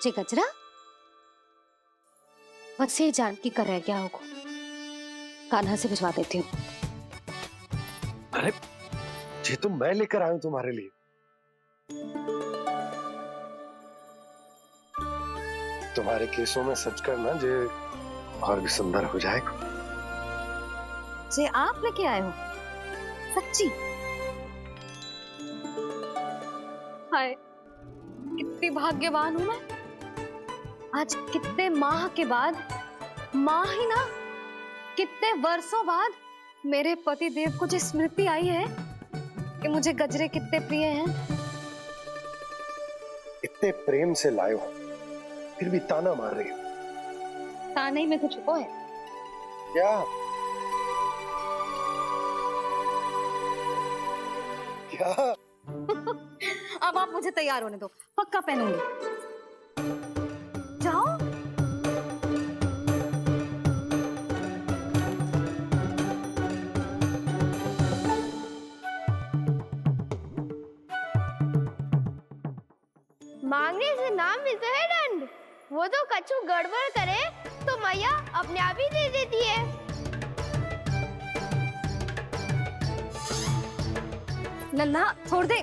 जे गजरा बस ये जान की कर रह गया होगा। कान्हा से भिजवा देती हूँ। अरे ये तो मैं लेकर आया हूं तुम्हारे लिए। तुम्हारे केसों में सच करना जे और भी सुंदर हो जाएगा। जे आप लेके आए हो सच्ची? हाय कितनी भाग्यवान हूं मैं। आज कितने माह के बाद, माह ही ना कितने वर्षों बाद मेरे पति देव को जो स्मृति आई है कि मुझे गजरे कितने प्रिय हैं। इतने प्रेम से लाए हो फिर भी ताना मार रही हो। ताने में कुछ छुपो है क्या? क्या? अब आप मुझे तैयार होने दो, पक्का पहनूंगी। जाओ। मांगने से नाम मिलता है दंड। वो तो कछु गड़बड़ करे तो मैया अपने आप ही दे देती है। नन्हा छोड़ दे,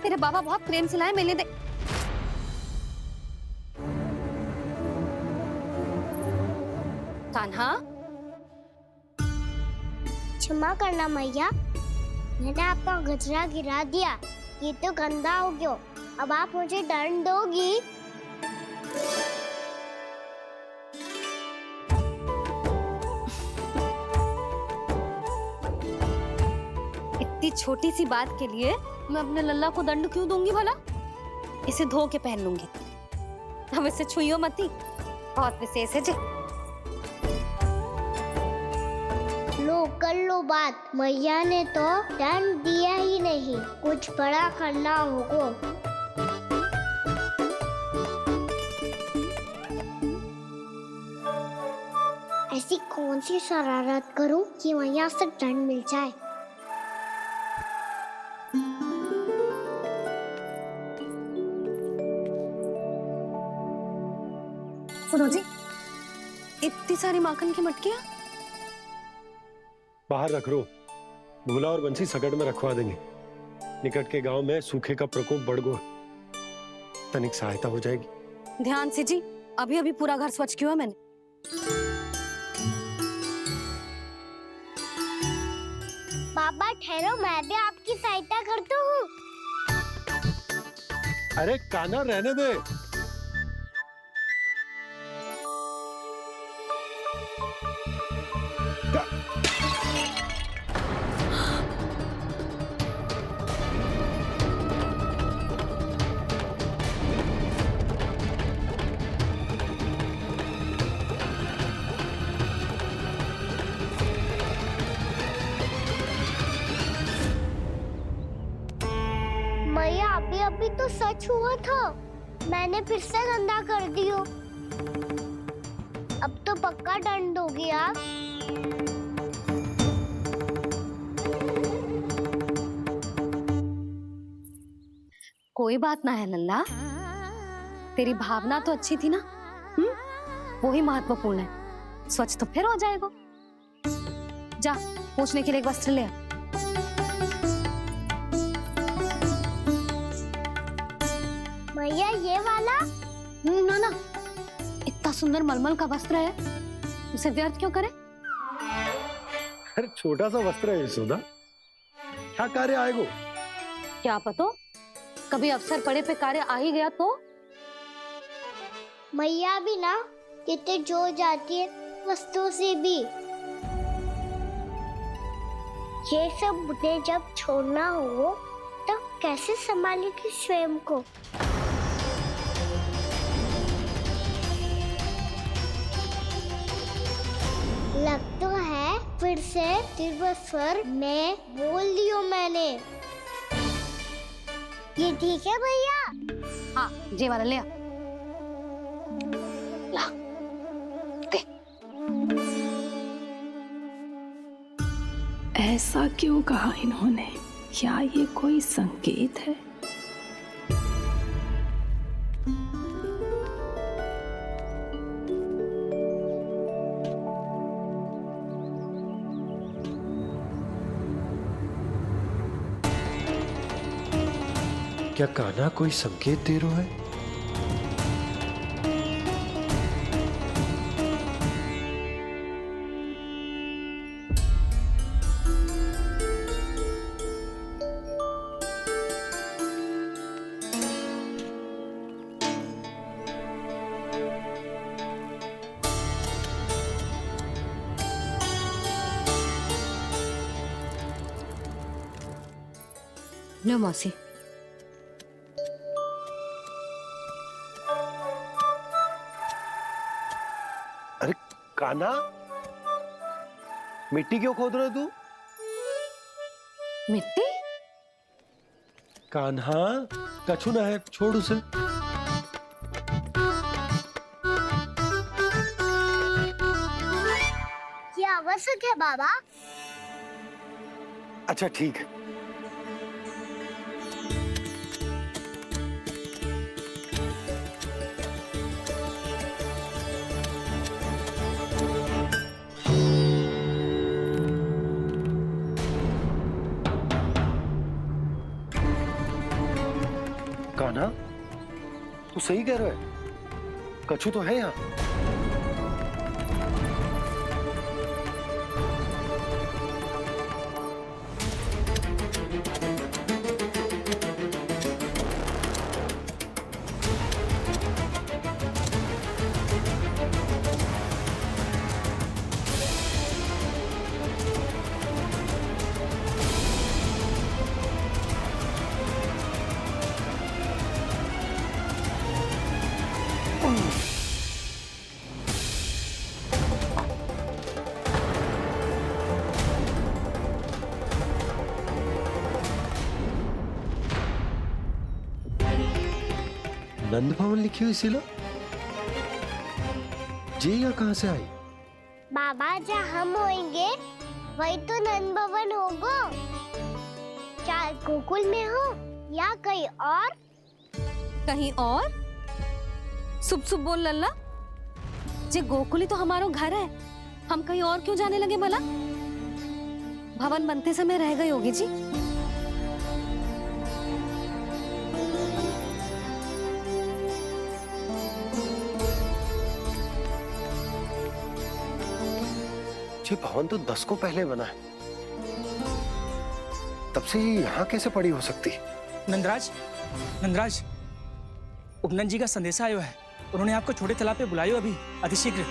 तेरे बाबा बहुत प्रेम से लाए, मिलने दे। कान्हा क्षमा करना मैया, मैंने आपका गजरा गिरा दिया। ये तो गंदा हो गया। अब आप मुझे दंड दोगी? इतनी छोटी सी बात के लिए मैं अपने लल्ला को दंड क्यों दूंगी भला? इसे धो के पहन लूंगी। अब इसे छुइयो मती, बहुत विशेष है जी। लो कर लो बात, मैया ने तो दंड दिया ही नहीं, कुछ बड़ा करना होगा। ऐसी कौन सी शरारत करूं कि मैया से दंड मिल जाए? सुनो जी, इतनी सारी माखन की मटकियां बाहर रख रो, भूला और बंसी सकट में रखवा देंगे। निकट के गांव में सूखे का प्रकोप बढ़ गो, तनिक सहायता हो जाएगी। ध्यान से जी, अभी अभी पूरा घर स्वच्छ किया है मैंने। पापा ठहरो, मैं भी आपकी सहायता करता हूँ। अरे कान्हा रहने दे। मैया अभी अभी तो सच हुआ था, मैंने फिर से गंदा कर दियो। अब तो पक्का दंड दोगी आप। कोई बात ना है लल्ला, तेरी भावना तो अच्छी थी ना, वो ही महत्वपूर्ण है। स्वच्छ तो फिर हो जाएगा। जा पूछने के लिए एक वस्त्र ले आ। भैया ये वाला? ना ना, इतना सुंदर मलमल का वस्त्र है, उसे व्यर्थ क्यों करे? अरे छोटा सा वस्त्र है यशोदा, क्या कार्य आएगो? क्या पता, कभी अवसर पड़े पे कार्य आ ही गया तो। मैया भी ना कितने जो जाती है वस्तुओं से भी। ये सब मुझे जब छोड़ना हो तो कैसे संभालेगी स्वयं को? लग तो है फिर से तीव्र स्वर में बोल दियो मैंने। ये ठीक है भैया? हाँ ये वाला ले आ। ला दे। ऐसा क्यों कहा इन्होंने? क्या ये कोई संकेत है? क्या कान्हा कोई संकेत दे रहा है? लो मौसी। अरे कान्हा, मिट्टी क्यों खोद रहा तू? मिट्टी? कान्हा, कछु ना है, छोड़ उसे। ये आवश्यक है बाबा। अच्छा ठीक है। कान्हा, तू सही कह रहा है, कछु तो है यहाँ। नंद भवन लिखी हुई सिला, जी यहाँ कहाँ से आई? बाबा जहाँ हम होंगे वही तो नंद भवन होगा। चाहे गोकुल में हो या कहीं और। कहीं और? सुब सुब बोल लल्ला। जे गोकुली तो हमारो घर है, हम कहीं और क्यों जाने लगे भला? भवन बनते समय रह गई होगी जी। ये भवन तो 10 को पहले बना है, तब से ये यहाँ कैसे पड़ी हो सकती? नंदराज, नंदराज, उपनंद जी का संदेशा आयो है। उन्होंने आपको छोटे तालाब पे बुलायो अभी, अतिशीघ्र।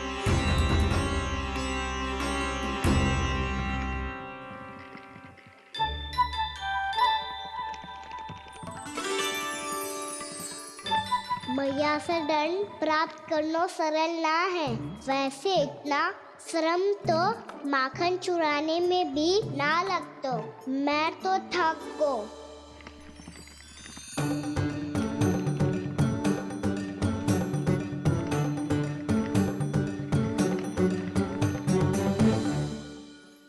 मैया से दंड प्राप्त करना सरल ना है। वैसे इतना श्रम तो माखन चुराने में भी ना लगतो। मैं तो थक गो।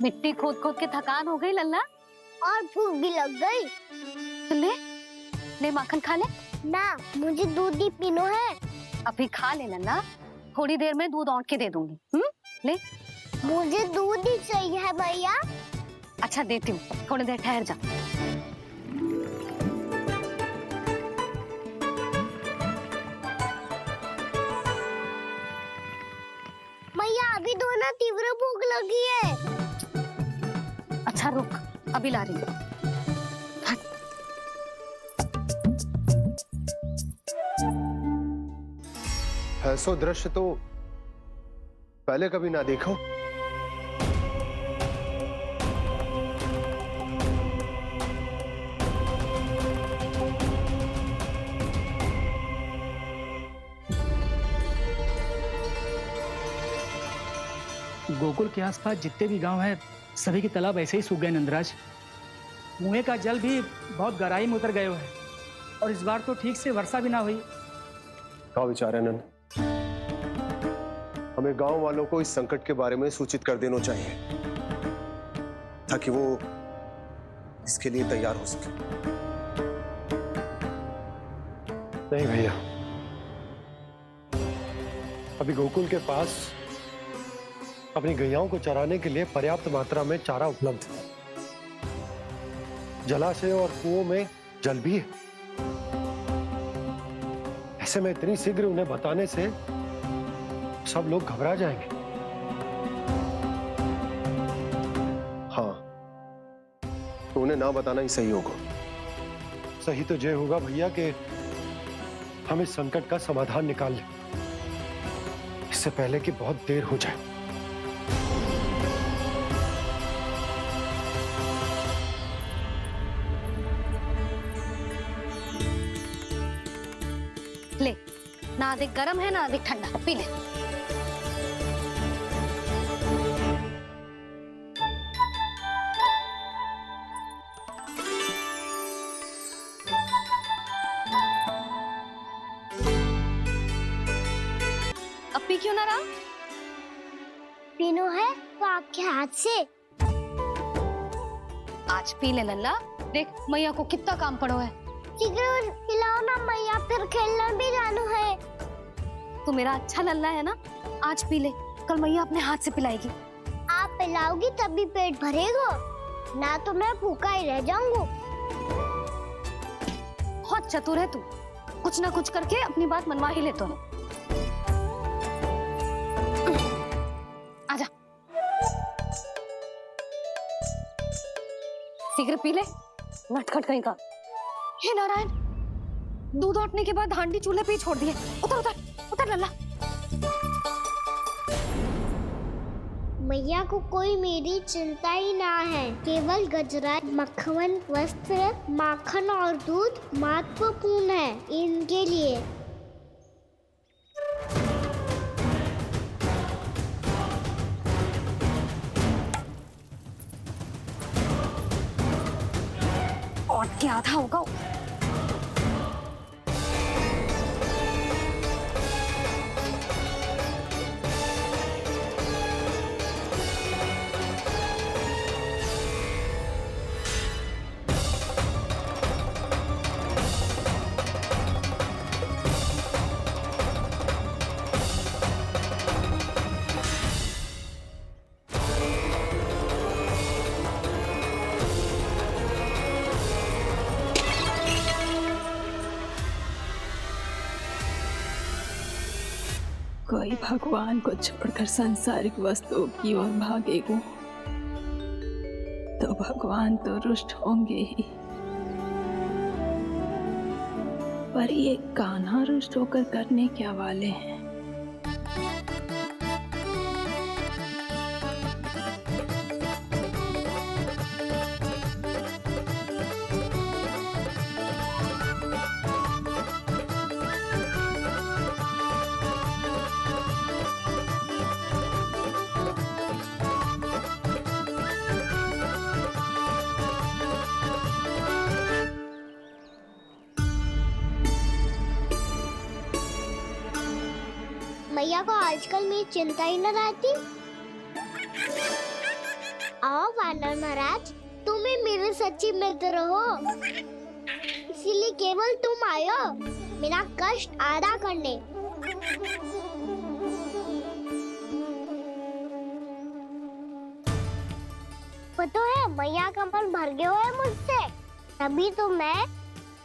मिट्टी खोद खोद के थकान हो गई लल्ला। और भूख भी लग गई। तो ले ले माखन खा ले। ना, मुझे दूध ही पीनो है। अभी खा ले लल्ला, थोड़ी देर में दूध औंट के दे दूंगी। ले। मुझे दूध ही चाहिए है भैया। अच्छा देती हूँ, थोड़ी देर ठहर जा। मैया अभी दोनों तीव्र भूख लगी है। अच्छा रुक, अभी ला रही हूँ। ऐसा दृश्य तो पहले कभी ना देखो। गोकुल के आसपास जितने भी गांव हैं, सभी के तालाब ऐसे ही सूख गए नंदराज। कुएं का जल भी बहुत गहराई में उतर गए है और इस बार तो ठीक से वर्षा भी ना हुई। क्या विचार है नंद? हमें गांव वालों को इस संकट के बारे में सूचित कर देना चाहिए ताकि वो इसके लिए तैयार हो सके। नहीं भैया, अभी गोकुल के पास अपनी गैयाओं को चराने के लिए पर्याप्त मात्रा में चारा उपलब्ध है। जलाशय और कुओं में जल भी है। ऐसे में इतनी शीघ्र उन्हें बताने से सब लोग घबरा जाएंगे। हाँ, तो उन्हें ना बताना ही सही होगा। सही तो ये होगा भैया कि हम इस संकट का समाधान निकाल लें, इससे पहले कि बहुत देर हो जाए। ले, ना अधिक गर्म है ना अधिक ठंडा, पी ले। अब पी क्यों ना रहा? पीनो है तो आपके हाथ से। आज पी ले लल्ला, देख मैया को कितना काम पड़ो है। शीघ्र पिलाओ ना मैया, फिर खेलने भी जाना है। तू मेरा अच्छा लल्ला है ना, आज पी ले, कल मैया अपने हाथ से पिलाएगी। आप पिलाओगी तभी पेट भरेगा, ना तो मैं भूखा ही रह जाऊंगा। बहुत चतुर है तू, कुछ ना कुछ करके अपनी बात मनवा ही लेता है। आजा, शीघ्र पी ले, नटखट कहीं का। हे नारायण, दूध औटने के बाद हांडी चूल्हे पे ही छोड़ दिए। उतर उतर उतर लल्ला। मैया को कोई मेरी चिंता ही ना है, केवल गजरा, मक्खन, वस्त्र, माखन और दूध महत्वपूर्ण है इनके लिए। और क्या था होगा। कोई भगवान को छोड़कर सांसारिक वस्तुओं की ओर भागेगा तो भगवान तो रुष्ट होंगे ही, पर ये कान्हा रुष्ट होकर करने क्या वाले हैं? मैया को आजकल मेरी चिंता ही न रहती। आओ वानर महाराज, तुम ही मेरे सच्ची मित्र हो, इसीलिए केवल तुम आयो मेरा कष्ट आधा करने। पता है मैया का मन भर गया है मुझसे, तभी तो मैं,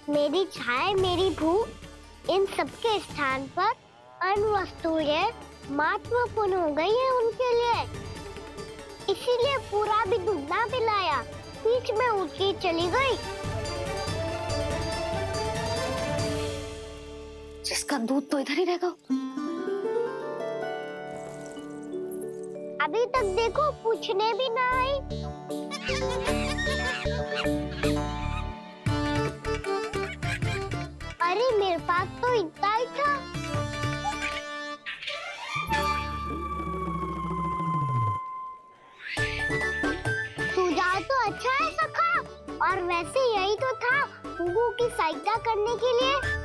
मेरी छाया, मेरी भूख, इन सबके स्थान पर अन्य वस्तुएं महत्वपूर्ण हो गई है उनके लिए। इसीलिए पूरा भी दूध ना पिलाया, बीच में उठ के चली गई। जिसका दूध तो इधर ही रहेगा। अभी तक देखो पूछने भी ना आई। अरे मेरे पास तो इतना ही था। सुझाव तो अच्छा है सखा, और वैसे यही तो था गुगु की सहायता करने के लिए।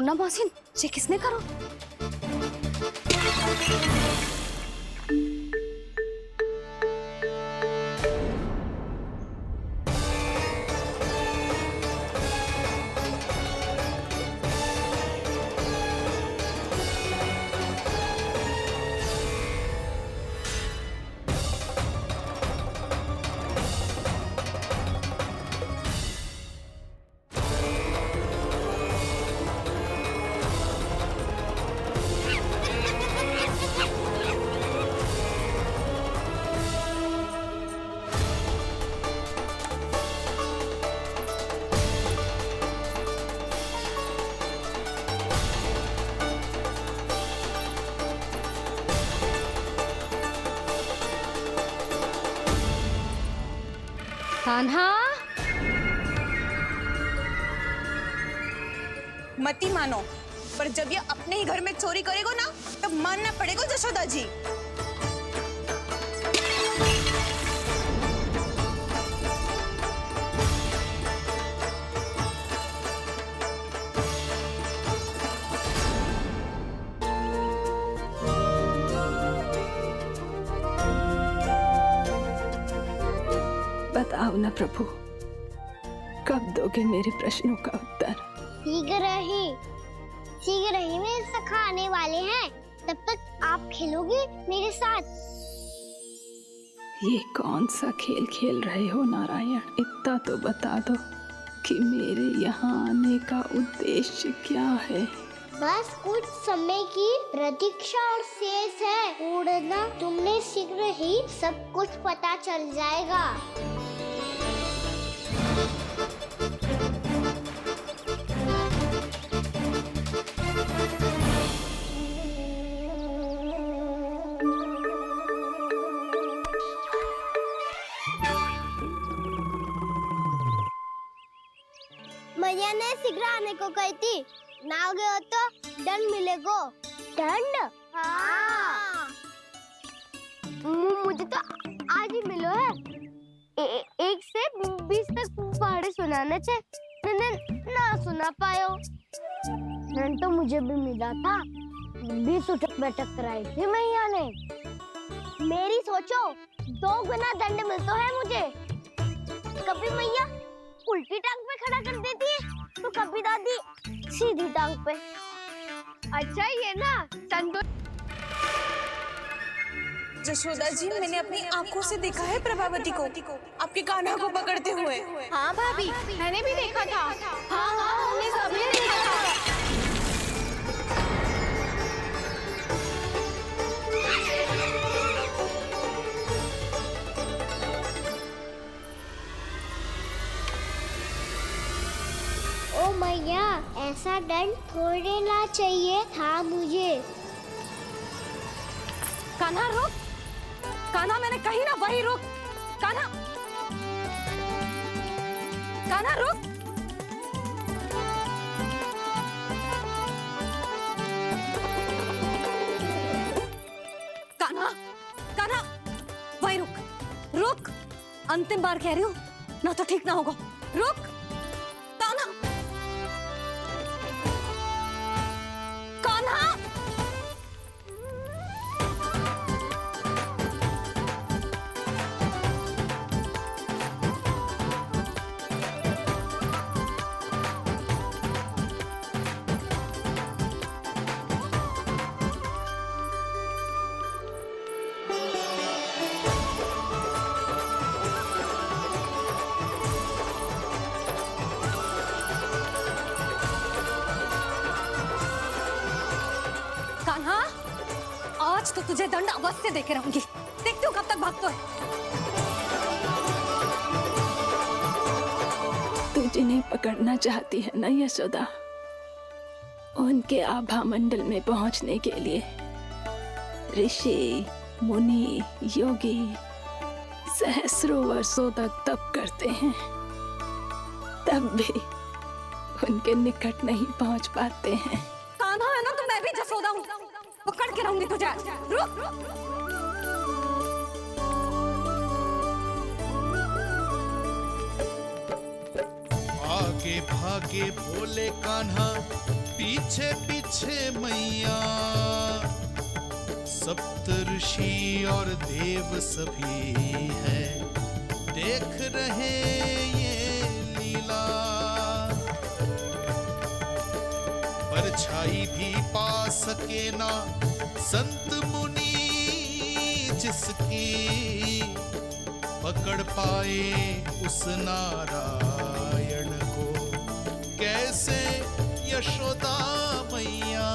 मुन्ना मौसी, ये किसने करो? कान्हा, मती मानो, पर जब ये अपने ही घर में चोरी करेगा ना, तब मानना पड़ेगा जशोदा जी। बताओ ना प्रभु, कब दोगे मेरे प्रश्नों का उत्तर? शीघ्र ही मेरे सखा आने वाले हैं। तब तक आप खेलोगे मेरे साथ। ये कौन सा खेल खेल रहे हो नारायण? इतना तो बता दो कि मेरे यहाँ आने का उद्देश्य क्या है? बस कुछ समय की प्रतीक्षा और शेष है। उड़ना तुमने शीघ्र ही सब कुछ पता चल जाएगा। मैया ने शीघ्र आने को कही थी। ना आओगे हो तो दंड मिलेगा। दंड? हाँ। मुझे तो आज ही मिलो है। 1 से 20 तक पहाड़े सुनाने थे, ना सुना पायो। दंड तो मुझे भी मिला था, 20 उठक बैठक कराई थी मैया ने। मेरी सोचो, 2 गुना दंड मिलता है मुझे। कभी मैया उल्टी टांग पे खड़ा कर देती है, तो कभी दादी सीधी टांग पे। अच्छा ये ना संदो। जशोदा जी, मैंने अपनी आंखों से देखा है प्रभावती को आपके कान्हा को पकड़ते हुए। हाँ भाभी, मैंने भी देखा था। हाँ हाँ, हमने सभी ने देखा था। ओ मैया, ऐसा दंड थोड़े ना चाहिए था मुझे। कान्हा रुक, कान्हा मैंने कही ना वही रुक। कान्हा, कान्हा रुक। कान्हा, कान्हा वही रुक, रुक। अंतिम बार कह रही हूँ, ना तो ठीक ना होगा। रुक कान्हा, कान्हा। कान्हा, आज तो तुझे दंड अवश्य देके रहूंगी। देखती हूँ कब तक भागता है। तू जिन्हें पकड़ना चाहती है ना यशोदा, उनके आभा मंडल में पहुंचने के लिए ऋषि, मुनि, योगी सहस्रों वर्षों तक तप करते हैं, तब भी उनके निकट नहीं पहुंच पाते हैं। कान्हा है ना, तो मैं भी जसोदा हूँ, पकड़ के रहूंगी तुझे। रुक। आगे भागे भोले कान्हा, पीछे पीछे मैया सप्तऋषि और देव सभी है, देख रहे ये लीला। परछाई भी पा सके ना संत मुनि जिसकी, पकड़ पाए उस नारायण को कैसे यशोदा मैया।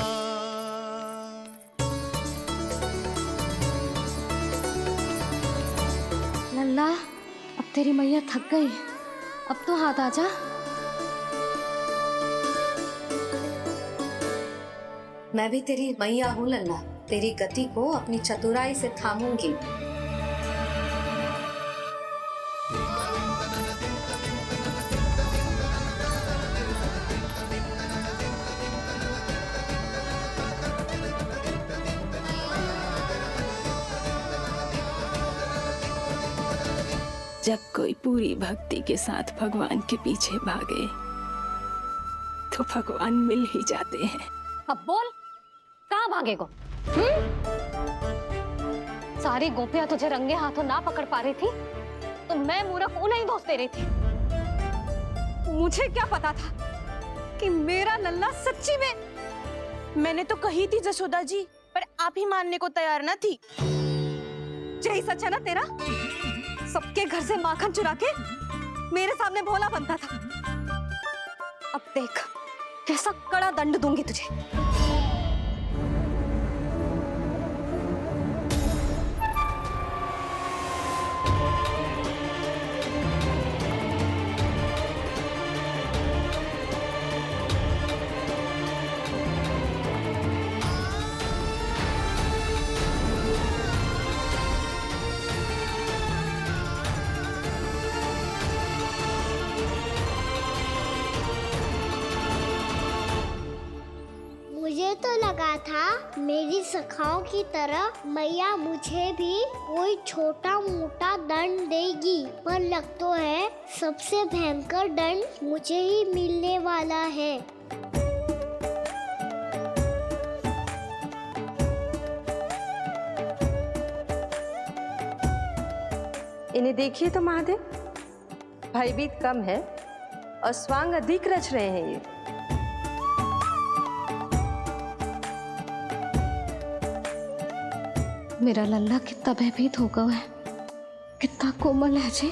लल्ला, अब तेरी मैया थक गई, अब तो हाथ आजा। मैं भी तेरी मैया हूँ लल्ला, तेरी गति को अपनी चतुराई से थामूंगी। जब कोई पूरी भक्ति के साथ भगवान के पीछे भागे तो भगवान मिल ही जाते हैं। अब बोल, कहाँ भागेगो? सारी गोपियां तुझे रंगे हाथों ना पकड़ पा रही थी तो मैं मूर्ख उन्हें ही दोष दे रही थी। मुझे क्या पता था कि मेरा लल्ला सच्ची में। मैंने तो कही थी जशोदा जी, पर आप ही मानने को तैयार न थी। यही सच है ना तेरा? सबके घर से माखन चुरा के मेरे सामने भोला बनता था। अब देख कैसा कड़ा दंड दूंगी तुझे। मुझे तो लगा था मेरी सखाओं की तरह मैया मुझे भी कोई छोटा मोटा दंड देगी, पर लग तो है सबसे भयंकर दंड मुझे ही मिलने वाला है। इन्हें देखिए तो महादेव, भयभीत कम है और स्वांग अधिक रच रहे हैं ये। मेरा लल्ला कितना भयभीत होगा है, कितना कोमल है जी।